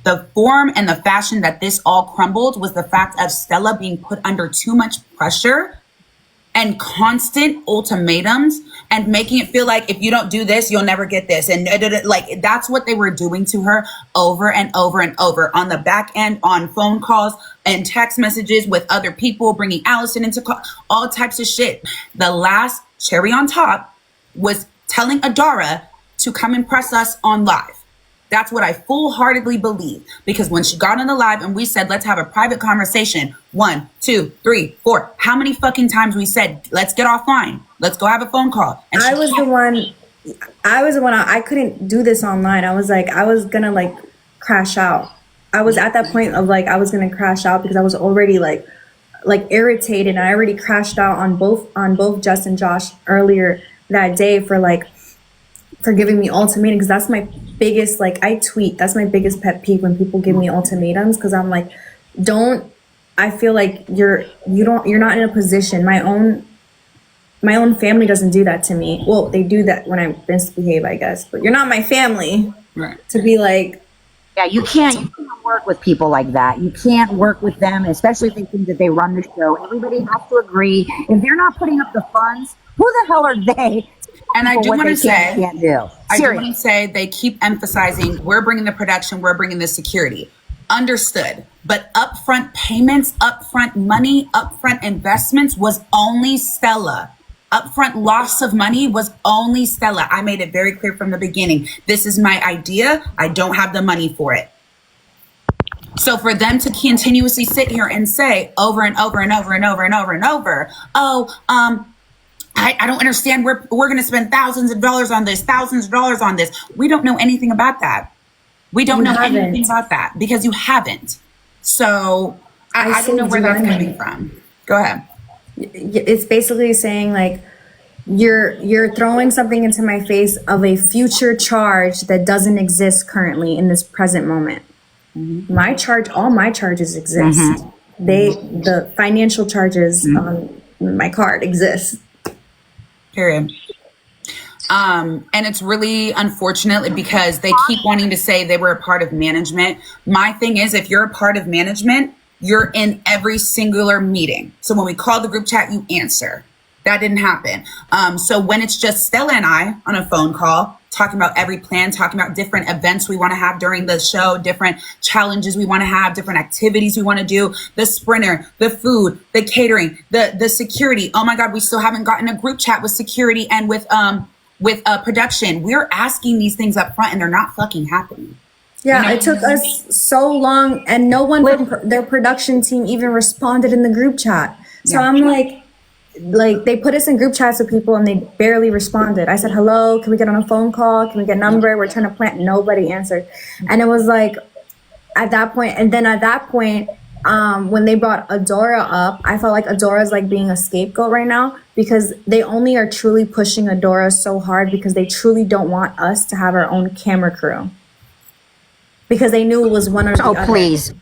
The form and the fashion that this all crumbled was the fact of Stella being put under too much pressure and constant ultimatums and making it feel like if you don't do this, you'll never get this. And like that's what they were doing to her over and over and over on the back end, on phone calls and text messages with other people, bringing Allison into all types of shit. The last cherry on top was telling Adara to come and press us on live. That's what I full-heartedly believe, because when she got on the live and we said, let's have a private conversation, 1, 2, 3, 4, how many fucking times we said, let's get offline, let's go have a phone call. And I was the one, I couldn't do this online. I was like, I was gonna like crash out. I was at that point of like, I was gonna crash out because I was already like irritated. And I already crashed out on both Jess and Josh earlier that day for giving me ultimatums, because that's my biggest, like I tweet, that's my biggest pet peeve when people give me ultimatums, because I'm like, I feel like you're not in a position. My own family doesn't do that to me. Well, they do that when I misbehave, I guess, but you're not my family, right? To be like, yeah, you can't work with people like that. You can't work with them, especially if they think that they run the show. Everybody has to agree. If they're not putting up the funds, who the hell are they? And I do want to say, they keep emphasizing, we're bringing the production, we're bringing the security. Understood. But upfront payments, upfront money, upfront investments was only Stella. Upfront loss of money was only Stella. I made it very clear from the beginning. This is my idea. I don't have the money for it. So for them to continuously sit here and say over and over and over and over and over and over, I don't understand. We're going to spend thousands of dollars on this. We don't know anything about that. We don't know anything about that because you haven't. So I don't know where that's coming from. Go ahead. It's basically saying like, you're throwing something into my face of a future charge that doesn't exist currently in this present moment. Mm-hmm. All my charges exist. Mm-hmm. The financial charges on my card exist. Period. And it's really unfortunate because they keep wanting to say they were a part of management. My thing is, if you're a part of management, you're in every singular meeting. So when we call the group chat, you answer. That didn't happen. So when it's just Stella and I on a phone call, talking about every plan, talking about different events we want to have during the show, different challenges we want to have, different activities we want to do, the sprinter, the food, the catering, the security. Oh my God, we still haven't gotten a group chat with security and with production. We're asking these things up front and they're not fucking happening. Yeah, you know? It took us so long and no one from their production team even responded in the group chat. So yeah. I'm like they put us in group chats with people and they barely responded. I said, hello, can we get on a phone call? Can we get a number? We're trying to plan. Nobody answered. And it was like at that point, when they brought Adora up, I felt like Adora's like being a scapegoat right now because they only are truly pushing Adora so hard because they truly don't want us to have our own camera crew. Because they knew it was one or the other. Oh, please.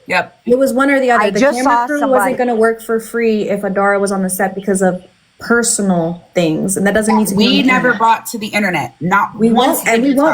Yep. It was one or the other. The camera crew wasn't going to work for free if Adara was on the set because of personal things, and that doesn't need to be. We never brought to the internet. We won't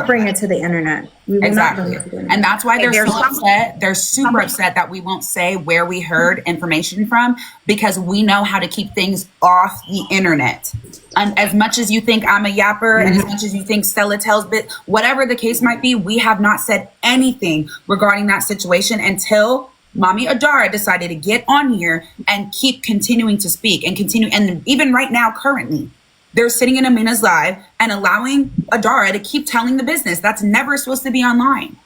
bring it to the internet. We will exactly. Not bring it to the internet. And that's why they're so upset. They're super upset that we won't say where we heard information from because we know how to keep things off the internet. And as much as you think I'm a yapper and as much as you think Stella tells bit, whatever the case might be, we have not said anything regarding that situation until Mommy Adara decided to get on here and keep continuing to speak and continue. And even right now, currently, they're sitting in Amina's live and allowing Adara to keep telling the business. That's never supposed to be online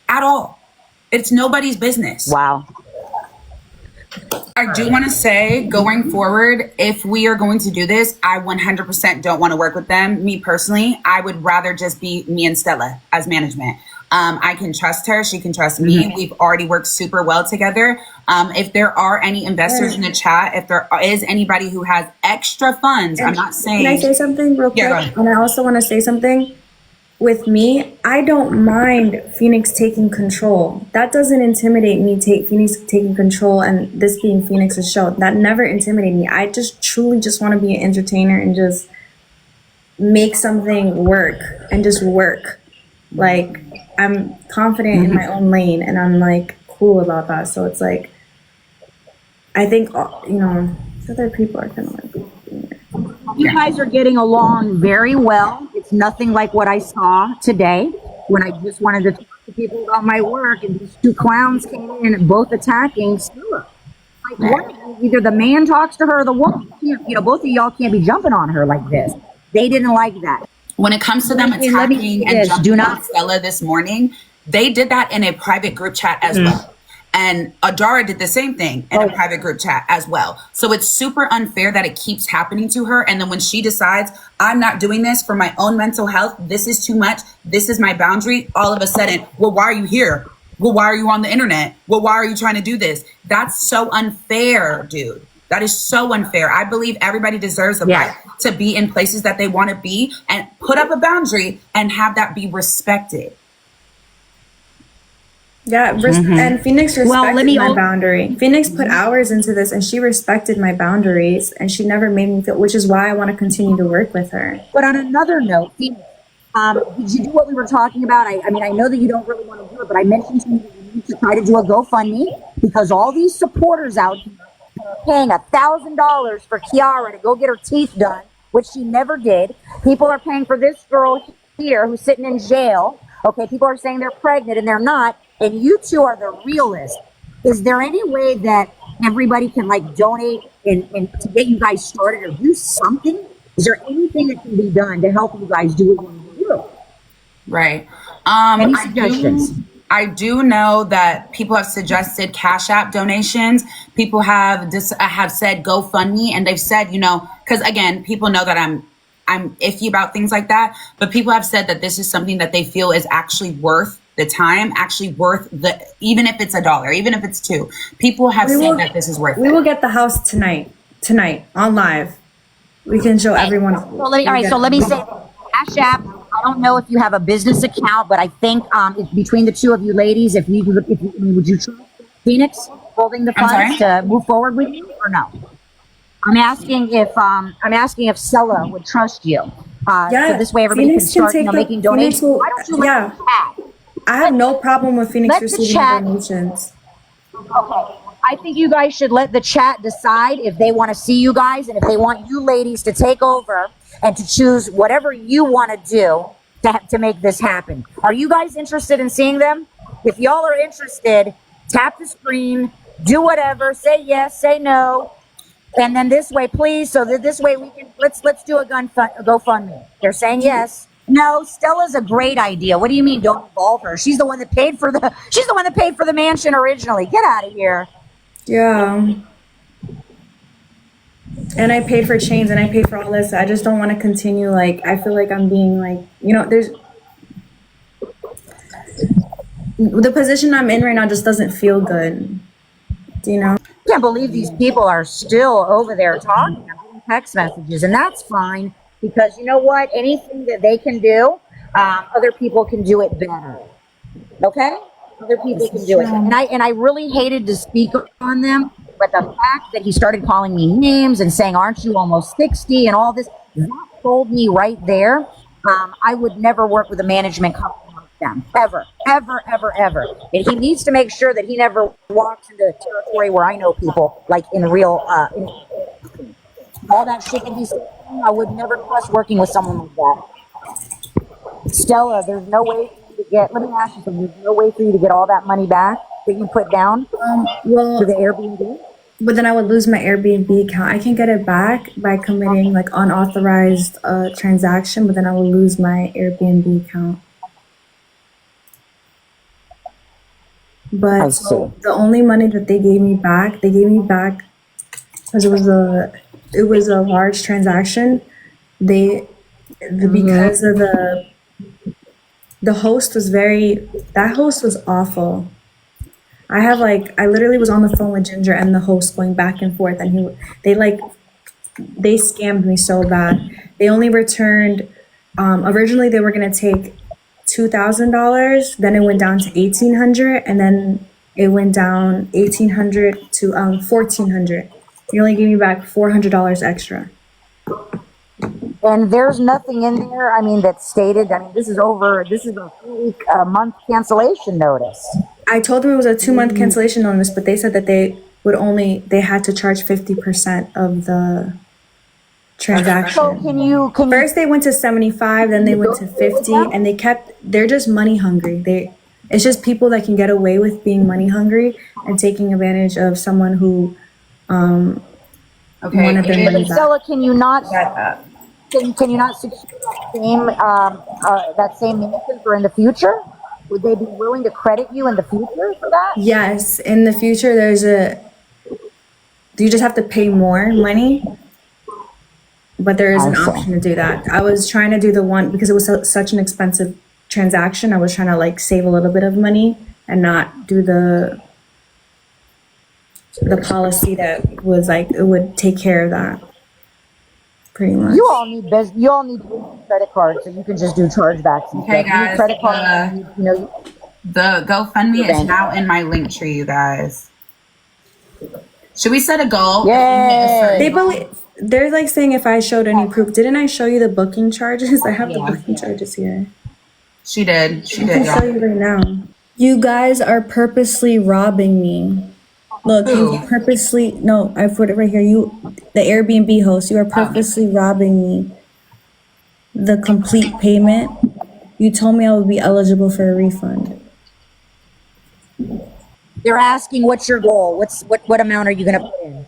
at all. It's nobody's business. Wow. I do want to say going forward, if we are going to do this, I 100% don't want to work with them. Me personally, I would rather just be me and Stella as management. I can trust her. She can trust me. Mm-hmm. We've already worked super well together. If there are any investors in the chat, if there is anybody who has extra funds, I'm not saying. Can I say something real quick? Yeah, and I also want to say something. With me, I don't mind Feenyx taking control. That doesn't intimidate me, Feenyx taking control and this being Feenyx's show. That never intimidated me. I just truly just want to be an entertainer and just make something work and just work. Like, I'm confident in my own lane, and I'm like cool about that. So it's like, I think, other people are kind of like, You guys are getting along very well. It's nothing like what I saw today when I just wanted to talk to people about my work, and these two clowns came in both attacking Stella. Like, what? Either the man talks to her or the woman. Both of y'all can't be jumping on her like this. They didn't like that. When it comes to them Let me attacking say and this. jumping Do on not. Stella this morning, they did that in a private group chat as well. And Adara did the same thing in a private group chat as well. So it's super unfair that it keeps happening to her. And then when she decides, I'm not doing this for my own mental health, this is too much, this is my boundary, all of a sudden, well, why are you here? Well, why are you on the internet? Well, why are you trying to do this? That's so unfair, dude. That is so unfair. I believe everybody deserves the right to be in places that they want to be and put up a boundary and have that be respected. yeah, and Feenyx respected my boundary. Feenyx put hours into this, and she respected my boundaries, and she never made me feel, which is why I want to continue to work with her. But on another note, Phoenix, did you do what we were talking about? I mean, I know that you don't really want to do it, but I mentioned to you that you need to try to do a GoFundMe, because all these supporters out here are paying $1,000 for Kiara to go get her teeth done, which she never did. People are paying for this girl here who's sitting in jail. Okay, people are saying they're pregnant and they're not, and you two are the realists. Is there any way that everybody can like donate and to get you guys started or do something? Is there anything that can be done to help you guys do what you want to do? Right. Any suggestions? I do know that people have suggested Cash App donations. People have said GoFundMe, and they've said, because again, people know that I'm iffy about things like that, but people have said that this is something that they feel is actually worth the time, actually worth even if it's $1, even if it's $2. People have said that this is worth it. We will get the house tonight on live. We can show everyone. All right, so let me say, Cash App, I don't know if you have a business account, but I think if between the two of you ladies, would you trust Feenyx holding the funds to move forward with you or no? I'm asking if Stella would trust you. So this way everybody can start making donations. Why don't you let the chat? I have no problem with Feenyx receiving donations. Okay. I think you guys should let the chat decide if they want to see you guys and if they want you ladies to take over and to choose whatever you want to do to make this happen. Are you guys interested in seeing them? If y'all are interested, tap the screen, do whatever, say yes, say no. And then this way, please, so that this way we can let's do a GoFundMe. They're saying yes. No, Stella's a great idea. What do you mean don't involve her? She's the one that paid for the mansion originally. Get out of here. Yeah. And I paid for chains and I paid for all this. I just don't want to continue. Like, I feel like I'm being like, there's the position I'm in right now just doesn't feel good. I can't believe these people are still over there talking. I'm getting text messages, and that's fine because you know what? Anything that they can do, other people can do it better. Okay? Other people can do it. And I really hated to speak on them, but the fact that he started calling me names and saying, "Aren't you almost 60?" and all this, that told me right there, I would never work with a management company like them. Ever. And he needs to make sure that he never walks into territory where I know people, like in real, all that shit that he's saying. I would never trust working with someone like that. Stella, there's no way for you to get, let me ask you something, there's no way for you to get all that money back that you put down to the Airbnb? But then I would lose my Airbnb account. I can get it back by committing like unauthorized transaction, but then I will lose my Airbnb account. But so the only money that they gave me back because it was a large transaction. Because of the host was that host was awful. I literally was on the phone with Ginger and the host going back and forth, and they scammed me so bad. They only returned, originally they were gonna take $2,000, then it went down to $1,800, and then it went down $1,800 to $1,400. They only gave me back $400 extra. And there's nothing in there. I mean, that stated. I mean, this is a 3-week, month cancellation notice. I told them it was a 2-month cancellation notice, but they said that they had to charge 50% of the transaction. So can First they went to 75, then they went to 50, and they're just money hungry. It's just people that can get away with being money hungry and taking advantage of someone who wanted their money back. Stella, can you not can you not secure that same mansion for in the future? Would they be willing to credit you in the future for that? Yes, in the future you just have to pay more money, but there is an option to do that. I was trying to do the one because it was such an expensive transaction. I was trying to like save a little bit of money and not do the policy that was like it would take care of that. Pretty much. You all need credit cards, so you can just do chargebacks. Okay, guys. Credit cards, the GoFundMe is now in my link tree, you guys. Should we set a goal? Yay. They're like saying if I showed any proof. Didn't I show you the booking charges? I have the booking charges here. She did. I can show you right now. You guys are purposely robbing me. Look, you purposely, no, I put it right here. The Airbnb host, you are purposely robbing me. The complete payment. You told me I would be eligible for a refund. They're asking, what's your goal? What amount are you gonna put in?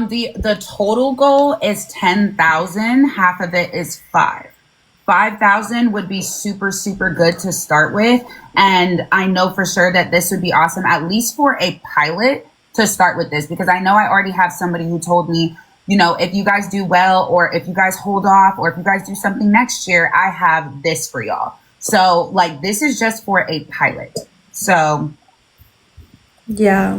The total goal is 10,000. Half of it is 5,000 would be super, super good to start with. And I know for sure that this would be awesome, at least for a pilot to start with this, because I know I already have somebody who told me, if you guys do well, or if you guys hold off, or if you guys do something next year, I have this for y'all. So like, this is just for a pilot. So. Yeah,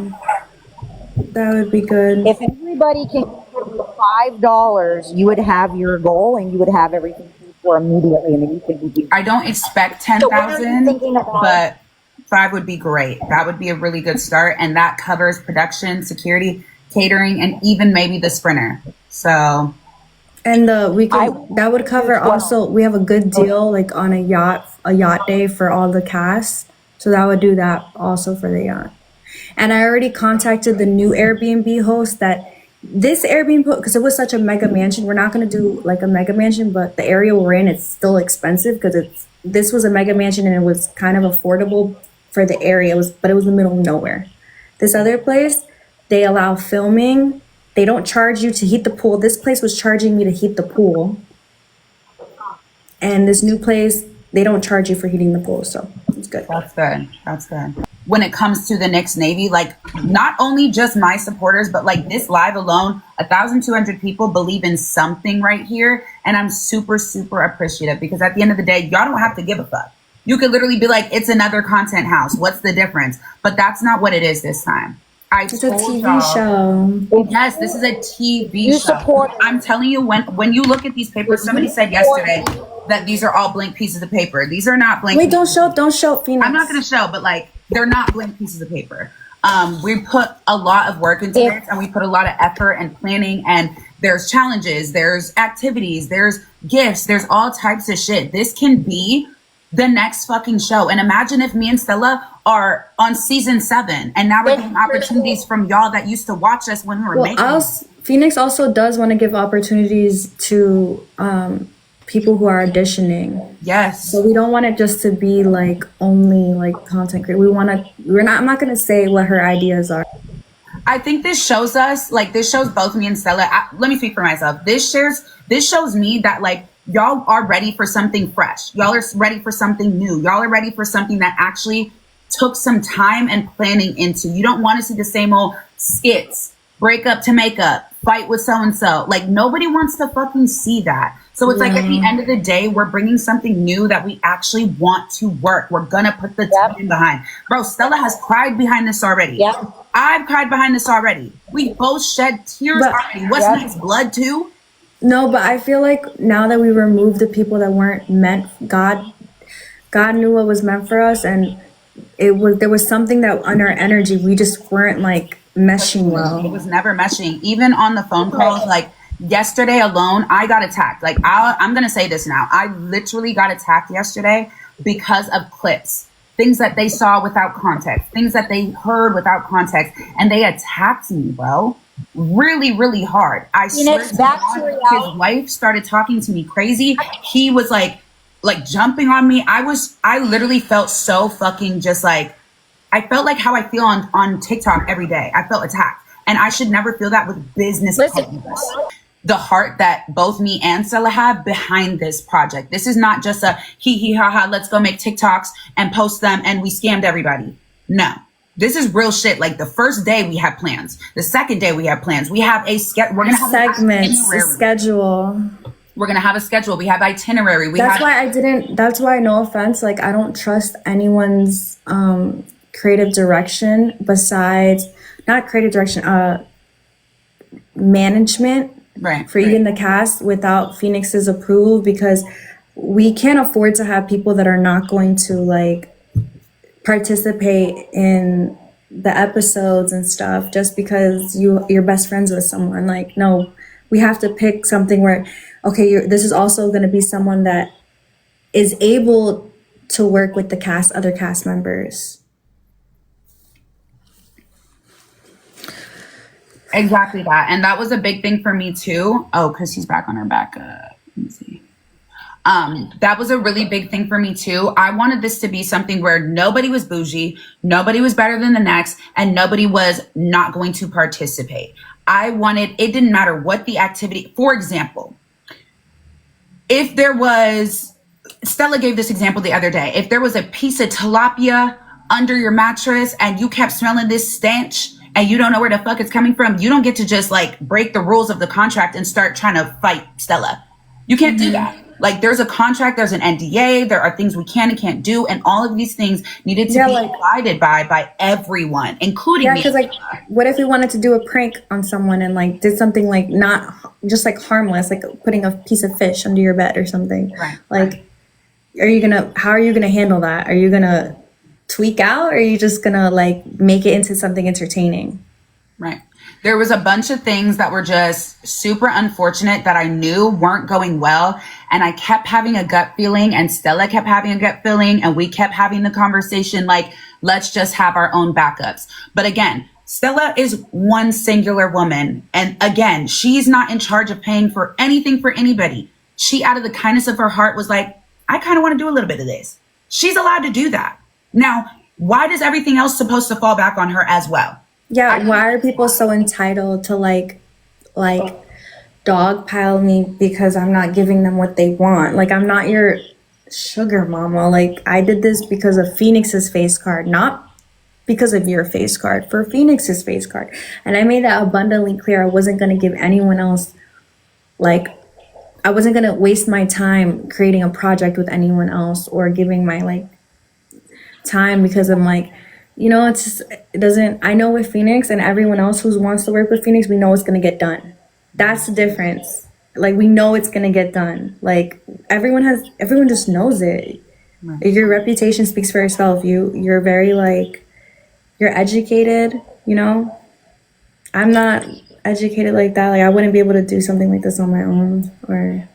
that would be good. If everybody can contribute $5, you would have your goal and you would have everything paid for immediately, and then you could be. I don't expect 10,000, but 5 would be great. That would be a really good start, and that covers production, security, catering, and even maybe the sprinter. So, and that would cover also. We have a good deal like on a yacht day for all the cast, so that would do that also for the yacht. And I already contacted the new Airbnb host that this Airbnb, because it was such a mega mansion, we're not going to do like a mega mansion, but the area we're in, it's still expensive because this was a mega mansion and it was kind of affordable for the area, but it was in the middle of nowhere. This other place, they allow filming. They don't charge you to heat the pool. This place was charging me to heat the pool. And this new place, they don't charge you for heating the pool, so it's good. That's good. When it comes to the Knicks Navy, like not only just my supporters, but like this live alone, 1,200 people believe in something right here. And I'm super, super appreciative because at the end of the day, y'all don't have to give a fuck. You could literally be like, it's another content house. What's the difference? But that's not what it is this time. It's a TV show. Yes, this is a TV show. I'm telling you, when you look at these papers, somebody said yesterday that these are all blank pieces of paper. These are not blank. Wait, don't show Feenyx. I'm not going to show, but like, they're not blank pieces of paper. We put a lot of work into this, and we put a lot of effort and planning, and there's challenges, there's activities, there's gifts, there's all types of shit. This can be the next fucking show. And imagine if me and Stella are on season 7, and now we're getting opportunities from y'all that used to watch us when we were making. Feenyx also does want to give opportunities to people who are auditioning. Yes. So we don't want it just to be like only like content creator. I'm not going to say what her ideas are. I think this shows us, like this shows both me and Stella. Let me speak for myself. This shows me that like y'all are ready for something fresh. Y'all are ready for something new. Y'all are ready for something that actually took some time and planning into. You don't want to see the same old skits, break up to make up, fight with so-and-so. Like nobody wants to fucking see that. So it's like at the end of the day, we're bringing something new that we actually want to work. We're going to put the time behind. Bro, Stella has cried behind this already. Yep. I've cried behind this already. We both shed tears already. What's next? Blood too? No, but I feel like now that we removed the people that weren't meant, God knew what was meant for us, and there was something that on our energy we just weren't like meshing well. It was never meshing. Even on the phone calls, like Yesterday alone, I got attacked. Like, I'm going to say this now. I literally got attacked yesterday because of clips, things that they saw without context, things that they heard without context. And they attacked me, bro. Really, really hard. I swear to back God, to reality. his wife started talking to me crazy. He was like jumping on me. I literally felt so fucking just like, I felt like how I feel on TikTok every day. I felt attacked. And I should never feel that with business partners. The heart that both me and Stella have behind this project. This is not just a hee hee ha ha, let's go make TikToks and post them and we scammed everybody. No, this is real shit. Like the first day we have plans. The second day we have plans. We have a we're gonna have segments, a schedule. We're gonna have a schedule. We have itinerary. That's why, no offense, like I don't trust anyone's creative direction besides not creative direction, management. Right, for even the cast without Feenyx's approval, because we can't afford to have people that are not going to like participate in the episodes and stuff just because you're best friends with someone. Like, no, we have to pick something where, okay, this is also going to be someone that is able to work with the other cast members. Exactly that. And that was a big thing for me too. Oh, because he's back on her back. Let me see. That was a really big thing for me too. I wanted this to be something where nobody was bougie, nobody was better than the next, and nobody was not going to participate. It didn't matter what the activity, for example, if there was, Stella gave this example the other day, if there was a piece of tilapia under your mattress and you kept smelling this stench, and you don't know where the fuck it's coming from, you don't get to just like break the rules of the contract and start trying to fight Stella. You can't do that. Like there's a contract, there's an NDA, there are things we can and can't do, and all of these things needed to be abided by everyone, including me. Because like, what if we wanted to do a prank on someone and like did something like not just like harmless, like putting a piece of fish under your bed or something? Right. Like, how are you gonna handle that? Are you gonna tweak out, or are you just gonna like make it into something entertaining? Right. There was a bunch of things that were just super unfortunate that I knew weren't going well. And I kept having a gut feeling, and Stella kept having a gut feeling, and we kept having the conversation like, let's just have our own backups. But again, Stella is one singular woman. And again, she's not in charge of paying for anything for anybody. She, out of the kindness of her heart, was like, I kind of want to do a little bit of this. She's allowed to do that. Now, why does everything else supposed to fall back on her as well? Yeah, why are people so entitled to like dogpile me because I'm not giving them what they want? Like, I'm not your sugar mama. Like, I did this because of Feenyx's face card, not because of your face card, for Feenyx's face card. And I made that abundantly clear. I wasn't going to give anyone else, like, I wasn't going to waste my time creating a project with anyone else or giving my like time, because I'm like, you know, it's just, it doesn't, I know with Feenyx and everyone else who wants to work with Feenyx, we know it's going to get done. That's the difference. Like, we know it's going to get done. Like, everyone just knows it. Right. Your reputation speaks for itself. You're very like, you're educated, you know? I'm not educated like that. Like, I wouldn't be able to do something like this on my own. Or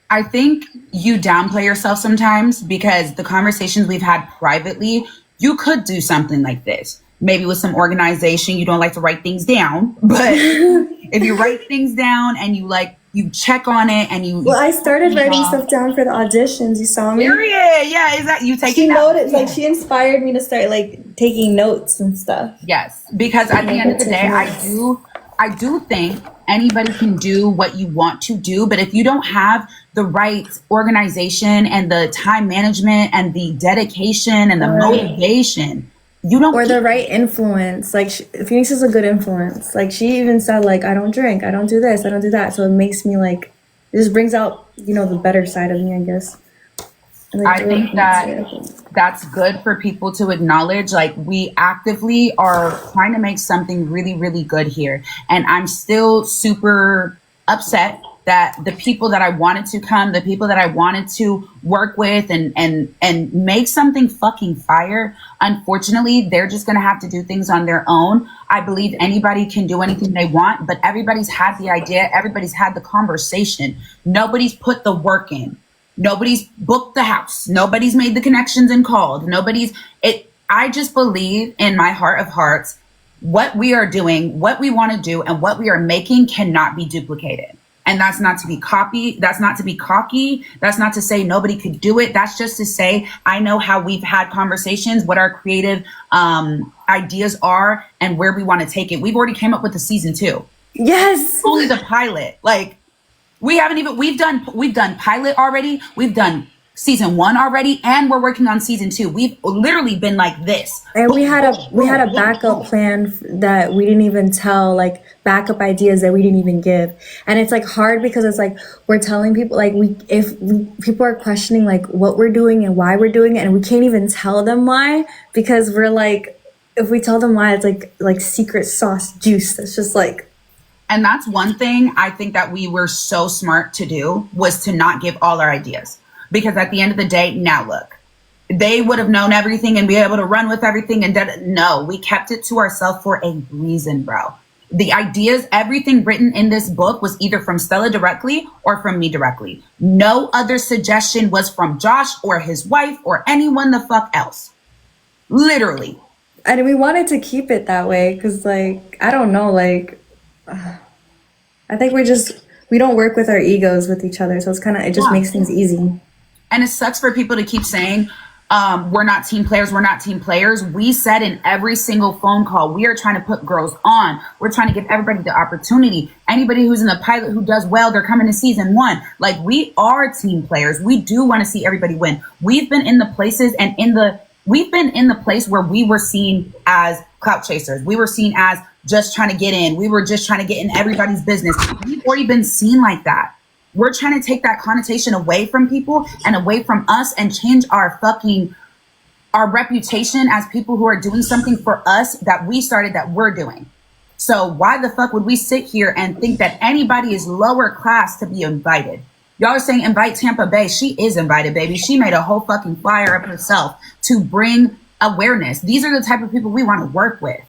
I think you downplay yourself sometimes, because the conversations we've had privately, you could do something like this. Maybe with some organization. You don't like to write things down, but if you write things down and you check on it and you. Well, I started writing stuff down for the auditions. You saw me? Yeah, is that you taking? She noticed, like, she inspired me to start like taking notes and stuff. Yes, because at the end of the day, I do think anybody can do what you want to do, but if you don't have the right organization and the time management and the dedication and the motivation, you don't. Or the right influence. Like, Feenyx is a good influence. Like, she even said, like, I don't drink, I don't do this, I don't do that. So it makes me like, it just brings out, you know, the better side of me, I guess. I think that's good for people to acknowledge. Like, we actively are trying to make something really, really good here. And I'm still super upset that the people that I wanted to come, the people that I wanted to work with and make something fucking fire, unfortunately, they're just gonna have to do things on their own. I believe anybody can do anything they want, but everybody's had the idea, everybody's had the conversation. Nobody's put the work in. Nobody's booked the house. Nobody's made the connections and called. I just believe in my heart of hearts, what we are doing, what we want to do, and what we are making cannot be duplicated. And that's not to be cocky. That's not to be cocky. That's not to say nobody could do it. That's just to say, I know how we've had conversations, what our creative ideas are, and where we want to take it. We've already came up with the season 2. Yes. Only the pilot. Like, we've done pilot already. We've done season 1 already, and we're working on season 2. We've literally been like this. And we had a backup plan that we didn't even tell, like backup ideas that we didn't even give. And it's like hard because it's like we're telling people, like people are questioning like what we're doing and why we're doing it, and we can't even tell them why, because we're like, if we tell them why, it's like secret sauce juice. That's just like. And that's one thing I think that we were so smart to do, was to not give all our ideas. Because at the end of the day, now look, they would have known everything and be able to run with everything. And no, we kept it to ourselves for a reason, bro. The ideas, everything written in this book was either from Stella directly or from me directly. No other suggestion was from Josh or his wife or anyone the fuck else. Literally. And we wanted to keep it that way because, like, I don't know, like, I think we don't work with our egos with each other. So it just makes things easy. And it sucks for people to keep saying, we're not team players. We're not team players. We said in every single phone call, we are trying to put girls on. We're trying to give everybody the opportunity. Anybody who's in the pilot who does well, they're coming to season 1. Like, we are team players. We do want to see everybody win. We've been in the places and we've been in the place where we were seen as clout chasers. We were seen as just trying to get in. We were just trying to get in everybody's business. We've already been seen like that. We're trying to take that connotation away from people and away from us and change our reputation as people who are doing something for us that we started, that we're doing. So why the fuck would we sit here and think that anybody is lower class to be invited? Y'all are saying invite Tampa Bay. She is invited, baby. She made a whole fucking flyer up herself to bring awareness. These are the type of people we want to work with.